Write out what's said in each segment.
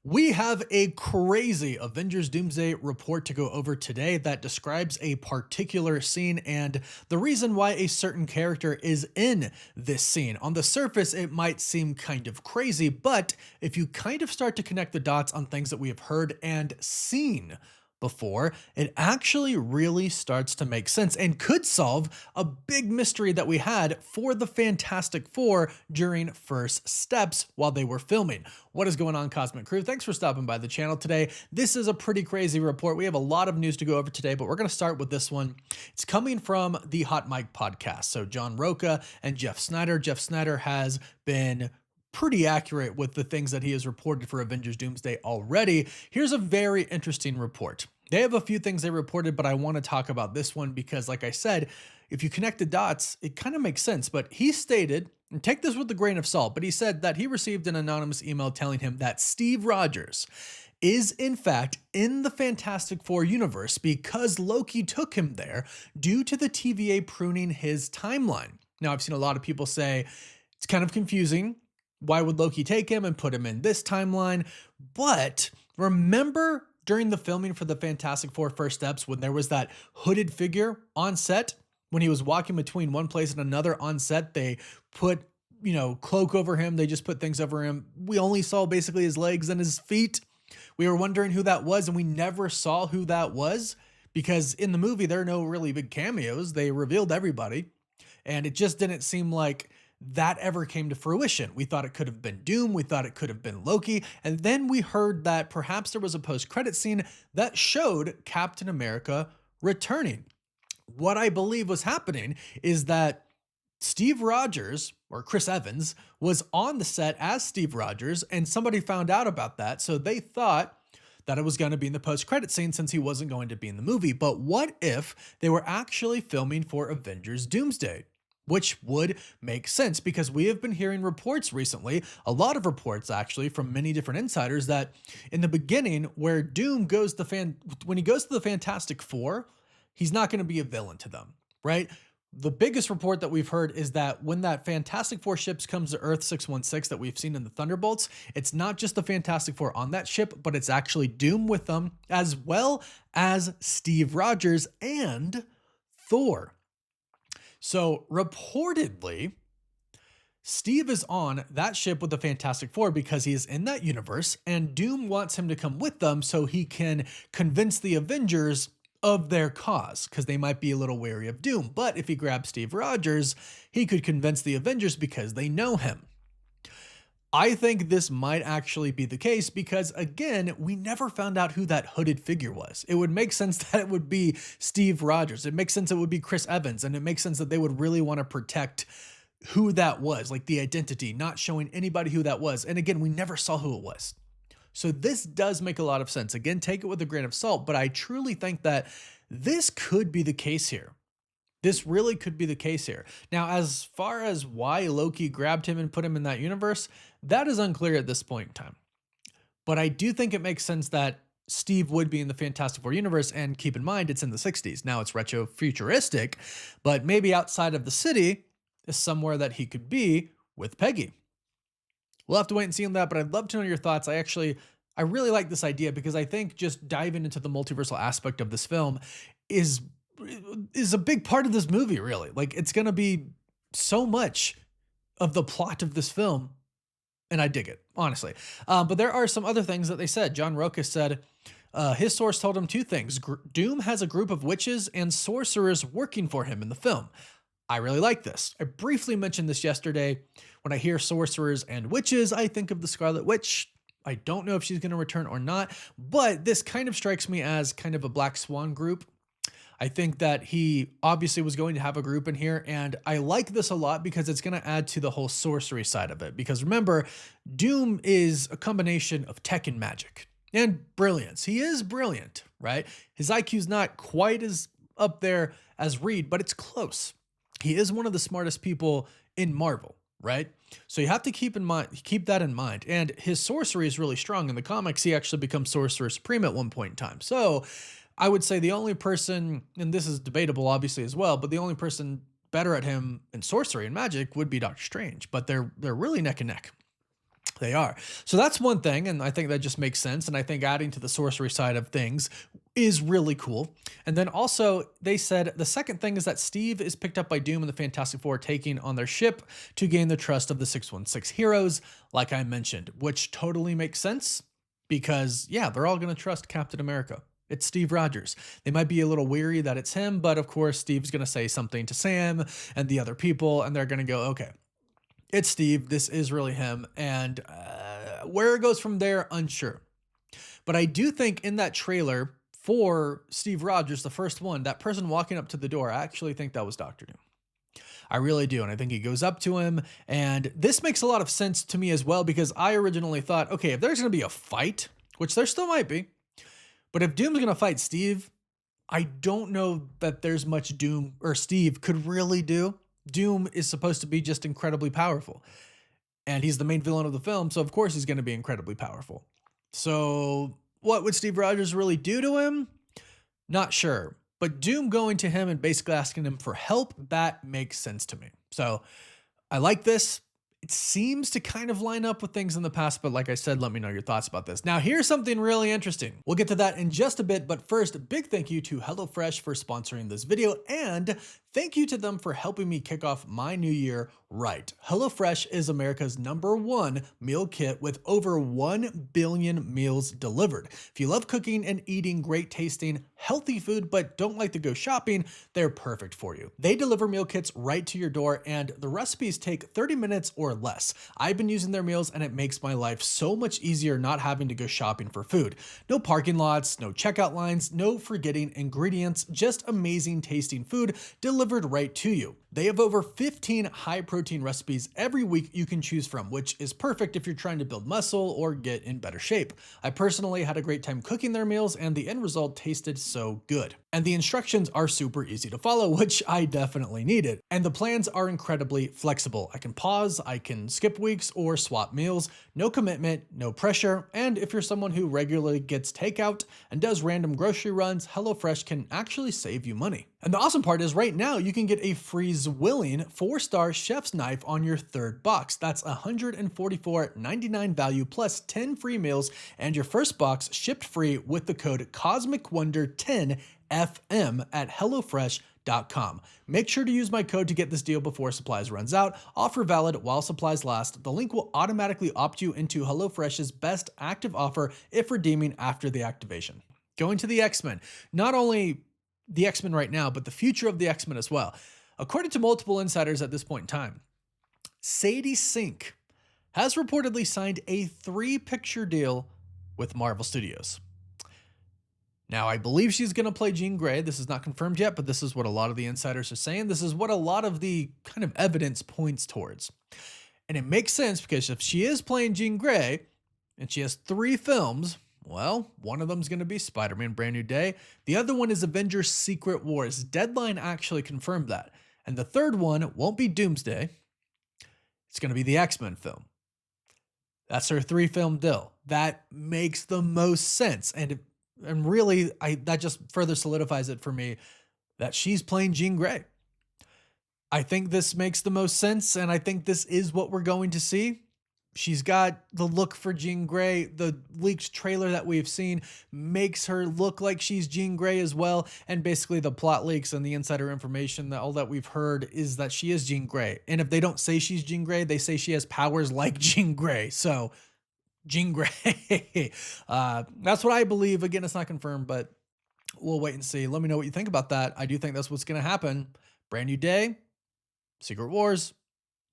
We have a crazy Avengers Doomsday report to go over today that describes a particular scene and the reason why a certain character is in this scene. On the surface, it might seem kind of crazy, but if you kind of start to connect the dots on things that we have heard and seen before, it actually really starts to make sense and could solve a big mystery that we had for the Fantastic Four during first steps while they were filming. What is going on, Cosmic Crew? Thanks for stopping by the channel today. This is a pretty crazy report. We have a lot of news to go over today, but we're going to start with this one. It's coming from the Hot Mic podcast. So John Roca and Jeff Snyder. Jeff Snyder has been pretty accurate with the things that he has reported for Avengers Doomsday already. Here's a very interesting report. They have a few things they reported, but I want to talk about this one because, like I said, if you connect the dots, it kind of makes sense. But he stated, and take this with a grain of salt, but he said that he received an anonymous email telling him that Steve Rogers is in fact in the Fantastic Four universe because Loki took him there due to the TVA pruning his timeline. Now, I've seen a lot of people say it's kind of confusing. Why would Loki take him and put him in this timeline? But remember during the filming for the Fantastic Four First Steps when there was that hooded figure on set, when he was walking between one place and another on set, they put, cloak over him. They just put things over him. We only saw basically his legs and his feet. We were wondering who that was, and we never saw who that was because in the movie, there are no really big cameos. They revealed everybody, and it just didn't seem like that ever came to fruition. We thought it could have been Doom. We thought it could have been Loki. And then we heard that perhaps there was a post-credit scene that showed Captain America returning. What I believe was happening is that Steve Rogers, or Chris Evans, was on the set as Steve Rogers, and somebody found out about that. So they thought that it was going to be in the post-credit scene since he wasn't going to be in the movie. But what if they were actually filming for Avengers Doomsday? Which would make sense because we have been hearing reports recently, a lot of reports actually from many different insiders that in the beginning where Doom goes when he goes to the Fantastic Four, he's not going to be a villain to them, right? The biggest report that we've heard is that when that Fantastic Four ships comes to Earth 616 that we've seen in the Thunderbolts, it's not just the Fantastic Four on that ship, but it's actually Doom with them as well as Steve Rogers and Thor. So reportedly, Steve is on that ship with the Fantastic Four because he is in that universe and Doom wants him to come with them so he can convince the Avengers of their cause because they might be a little wary of Doom. But if he grabs Steve Rogers, he could convince the Avengers because they know him. I think this might actually be the case because, again, we never found out who that hooded figure was. It would make sense that it would be Steve Rogers. It makes sense it would be Chris Evans, and it makes sense that they would really want to protect who that was, like the identity, not showing anybody who that was. And again, we never saw who it was. So this does make a lot of sense. Again, take it with a grain of salt, but I truly think that this could be the case here. This really could be the case here. Now, as far as why Loki grabbed him and put him in that universe, that is unclear at this point in time. But I do think it makes sense that Steve would be in the Fantastic Four universe, and keep in mind, it's in the 60s. Now it's retro-futuristic, but maybe outside of the city is somewhere that he could be with Peggy. We'll have to wait and see on that, but I'd love to know your thoughts. I really like this idea because I think just diving into the multiversal aspect of this film is a big part of this movie, really. Like, it's going to be so much of the plot of this film, and I dig it, honestly. But there are some other things that they said. John Roca said his source told him two things. Doom has a group of witches and sorcerers working for him in the film. I really like this. I briefly mentioned this yesterday. When I hear sorcerers and witches, I think of the Scarlet Witch. I don't know if she's going to return or not, but this kind of strikes me as kind of a Black Swan group. I think that he obviously was going to have a group in here, and I like this a lot because it's going to add to the whole sorcery side of it. Because remember, Doom is a combination of tech and magic and brilliance. He is brilliant, right? His IQ's not quite as up there as Reed, but it's close. He is one of the smartest people in Marvel, right? So you have to keep that in mind. And his sorcery is really strong. In the comics, he actually becomes Sorcerer Supreme at one point in time. So I would say the only person, and this is debatable obviously as well, but the only person better at him in sorcery and magic would be Doctor Strange, but they're really neck and neck. They are. So that's one thing, and I think that just makes sense. And I think adding to the sorcery side of things is really cool. And then also, they said the second thing is that Steve is picked up by Doom and the Fantastic Four taking on their ship to gain the trust of the 616 heroes, like I mentioned, which totally makes sense because, yeah, they're all going to trust Captain America. It's Steve Rogers. They might be a little weary that it's him, but of course, Steve's going to say something to Sam and the other people, and they're going to go, okay, it's Steve. This is really him. And where it goes from there, unsure. But I do think in that trailer for Steve Rogers, the first one, that person walking up to the door, I actually think that was Dr. Doom. I really do. And I think he goes up to him. And this makes a lot of sense to me as well, because I originally thought, okay, if there's going to be a fight, which there still might be, but if Doom's going to fight Steve, I don't know that there's much Doom or Steve could really do. Doom is supposed to be just incredibly powerful. And he's the main villain of the film, so of course he's going to be incredibly powerful. So what would Steve Rogers really do to him? Not sure. But Doom going to him and basically asking him for help, that makes sense to me. So I like this. It seems to kind of line up with things in the past, but like I said, let me know your thoughts about this. Now, here's something really interesting. We'll get to that in just a bit, but first, a big thank you to HelloFresh for sponsoring this video, and thank you to them for helping me kick off my new year right. HelloFresh is America's #1 meal kit with over 1 billion meals delivered. If you love cooking and eating great tasting, healthy food, but don't like to go shopping, they're perfect for you. They deliver meal kits right to your door, and the recipes take 30 minutes or less. I've been using their meals, and it makes my life so much easier not having to go shopping for food. No parking lots, no checkout lines, no forgetting ingredients, just amazing tasting food delivered right to you. They have over 15 high protein recipes every week you can choose from, which is perfect if you're trying to build muscle or get in better shape. I personally had a great time cooking their meals, and the end result tasted so good. And the instructions are super easy to follow, which I definitely needed. And the plans are incredibly flexible. I can pause, I can skip weeks or swap meals, no commitment, no pressure. And if you're someone who regularly gets takeout and does random grocery runs, HelloFresh can actually save you money. And the awesome part is right now you can get a free Zwilling 4-star chef's knife on your third box. That's $144.99 value plus 10 free meals, and your first box shipped free with the code CosmicWonder10FM at HelloFresh.com. Make sure to use my code to get this deal before supplies runs out. Offer valid while supplies last. The link will automatically opt you into HelloFresh's best active offer if redeeming after the activation. Going to the X-Men. Not only the X-Men right now, but the future of the X-Men as well. According to multiple insiders at this point in time, Sadie Sink has reportedly signed a 3-picture deal with Marvel Studios. Now, I believe she's going to play Jean Grey. This is not confirmed yet, but this is what a lot of the insiders are saying. This is what a lot of the kind of evidence points towards. And it makes sense because if she is playing Jean Grey and she has 3 films, well, one of them is going to be Spider-Man Brand New Day. The other one is Avengers Secret Wars. Deadline actually confirmed that. And the third one won't be Doomsday. It's going to be the X-Men film. That's her 3-film deal. That makes the most sense. And really, that just further solidifies it for me that she's playing Jean Grey. I think this makes the most sense, and I think this is what we're going to see. She's got the look for Jean Grey. The leaked trailer that we've seen makes her look like she's Jean Grey as well. And basically the plot leaks and the insider information, that all that we've heard is that she is Jean Grey. And if they don't say she's Jean Grey, they say she has powers like Jean Grey. So Jean Grey, that's what I believe. Again, it's not confirmed, but we'll wait and see. Let me know what you think about that. I do think that's what's going to happen. Brand New Day, Secret Wars,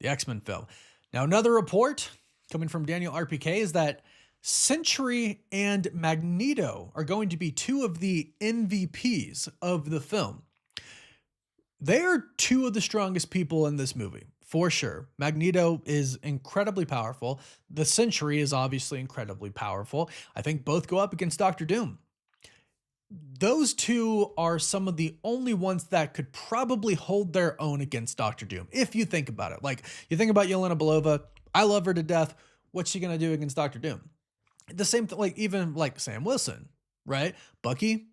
the X-Men film. Now, another report coming from Daniel RPK is that Sentry and Magneto are going to be 2 of the MVPs of the film. They are 2 of the strongest people in this movie, for sure. Magneto is incredibly powerful. The Sentry is obviously incredibly powerful. I think both go up against Dr. Doom. Those 2 are some of the only ones that could probably hold their own against Dr. Doom, if you think about it. Like, you think about Yelena Belova. I love her to death. What's she going to do against Dr. Doom? The same thing, like even like Sam Wilson, right? Bucky,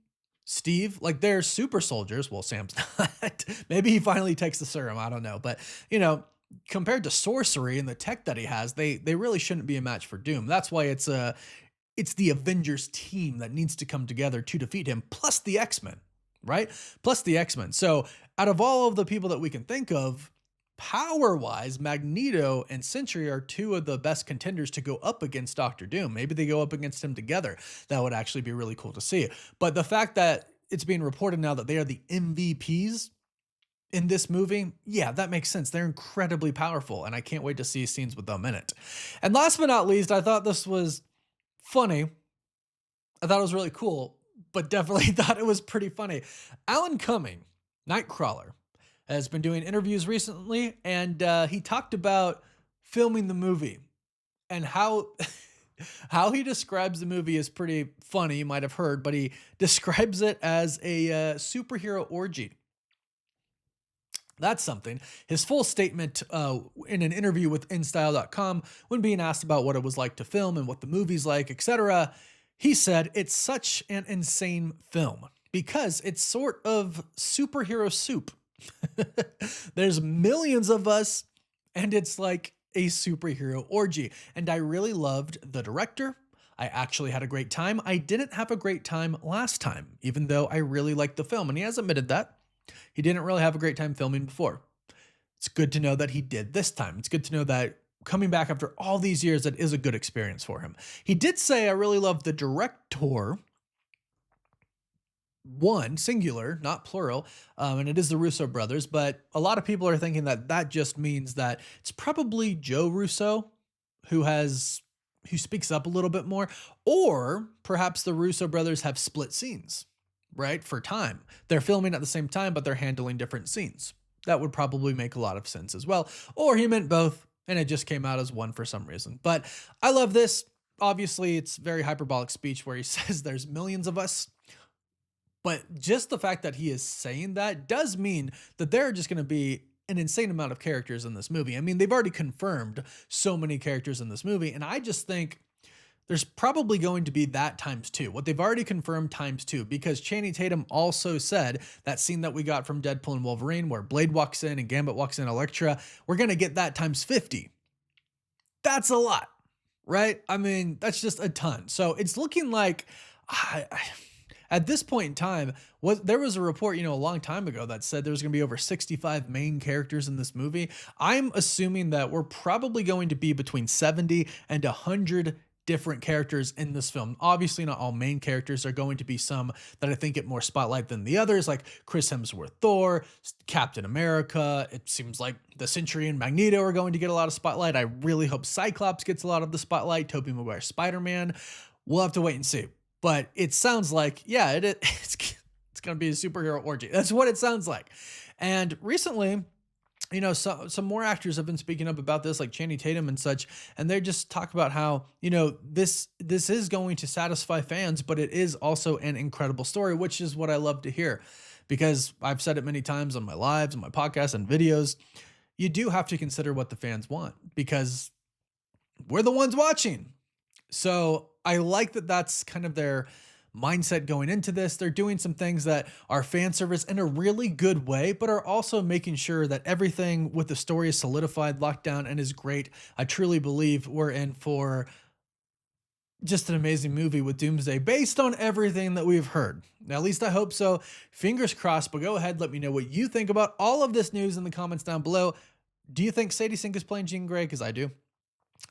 Steve, like they're super soldiers. Well, Sam's not. Maybe he finally takes the serum. I don't know. But, you know, compared to sorcery and the tech that he has, they really shouldn't be a match for Doom. That's why it's the Avengers team that needs to come together to defeat him, plus the X-Men, right? Plus the X-Men. So out of all of the people that we can think of, power-wise, Magneto and Sentry are two of the best contenders to go up against Doctor Doom. Maybe they go up against him together. That would actually be really cool to see. But the fact that it's being reported now that they are the MVPs in this movie, yeah, that makes sense. They're incredibly powerful, and I can't wait to see scenes with them in it. And last but not least, I thought this was funny. I thought it was really cool, but definitely thought it was pretty funny. Alan Cumming, Nightcrawler, has been doing interviews recently, and he talked about filming the movie and how how he describes the movie is pretty funny. You might have heard, but he describes it as a superhero orgy. That's something. His full statement in an interview with InStyle.com, when being asked about what it was like to film and what the movie's like, etc., he said, "It's such an insane film because it's sort of superhero soup. There's millions of us, and it's like a superhero orgy." And I really loved the director. I actually had a great time. I didn't have a great time last time, even though I really liked the film, and he has admitted that. He didn't really have a great time filming before. It's good to know that he did this time. It's good to know that coming back after all these years, that is a good experience for him. He did say, "I really love the director," one, singular, not plural, and it is the Russo brothers, but a lot of people are thinking that that just means that it's probably Joe Russo who speaks up a little bit more, or perhaps the Russo brothers have split scenes, right? For time. They're filming at the same time, but they're handling different scenes. That would probably make a lot of sense as well. Or he meant both, and it just came out as one for some reason. But I love this. Obviously, it's very hyperbolic speech where he says there's millions of us. But just the fact that he is saying that does mean that there are just going to be an insane amount of characters in this movie. I mean, they've already confirmed so many characters in this movie, and I just think there's probably going to be that times two. What they've already confirmed times two, because Channing Tatum also said that scene that we got from Deadpool and Wolverine where Blade walks in and Gambit walks in, Elektra, we're going to get that times 50. That's a lot, right? I mean, that's just a ton. So it's looking like at this point in time, there was a report, a long time ago that said there was going to be over 65 main characters in this movie. I'm assuming that we're probably going to be between 70 and 100 different characters in this film. Obviously, not all main characters. Are going to be some that I think get more spotlight than the others, like Chris Hemsworth, Thor, Captain America. It seems like the Sentry and Magneto are going to get a lot of spotlight. I really hope Cyclops gets a lot of the spotlight. Tobey Maguire, Spider-Man. We'll have to wait and see. But it sounds like, yeah, it's going to be a superhero orgy. That's what it sounds like. And recently, some more actors have been speaking up about this, like Channing Tatum and such, and they just talk about how, this is going to satisfy fans, but it is also an incredible story, which is what I love to hear, because I've said it many times on my lives, on my podcasts and videos. You do have to consider what the fans want, because we're the ones watching. So I like that that's kind of their mindset going into this. They're doing some things that are fan service in a really good way, but are also making sure that everything with the story is solidified, locked down, and is great. I truly believe we're in for just an amazing movie with Doomsday based on everything that we've heard. Now, at least I hope so. Fingers crossed, but go ahead, let me know what you think about all of this news in the comments down below. Do you think Sadie Sink is playing Jean Grey? Because I do.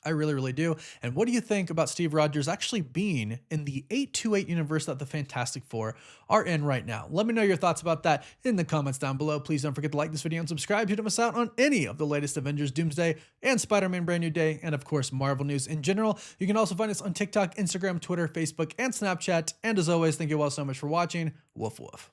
I really, really do. And what do you think about Steve Rogers actually being in the 828 universe that the Fantastic Four are in right now? Let me know your thoughts about that in the comments down below. Please don't forget to like this video and subscribe to don't miss out on any of the latest Avengers Doomsday and Spider-Man Brand New Day, and of course, Marvel news in general. You can also find us on TikTok, Instagram, Twitter, Facebook, and Snapchat. And as always, thank you all so much for watching. Woof woof.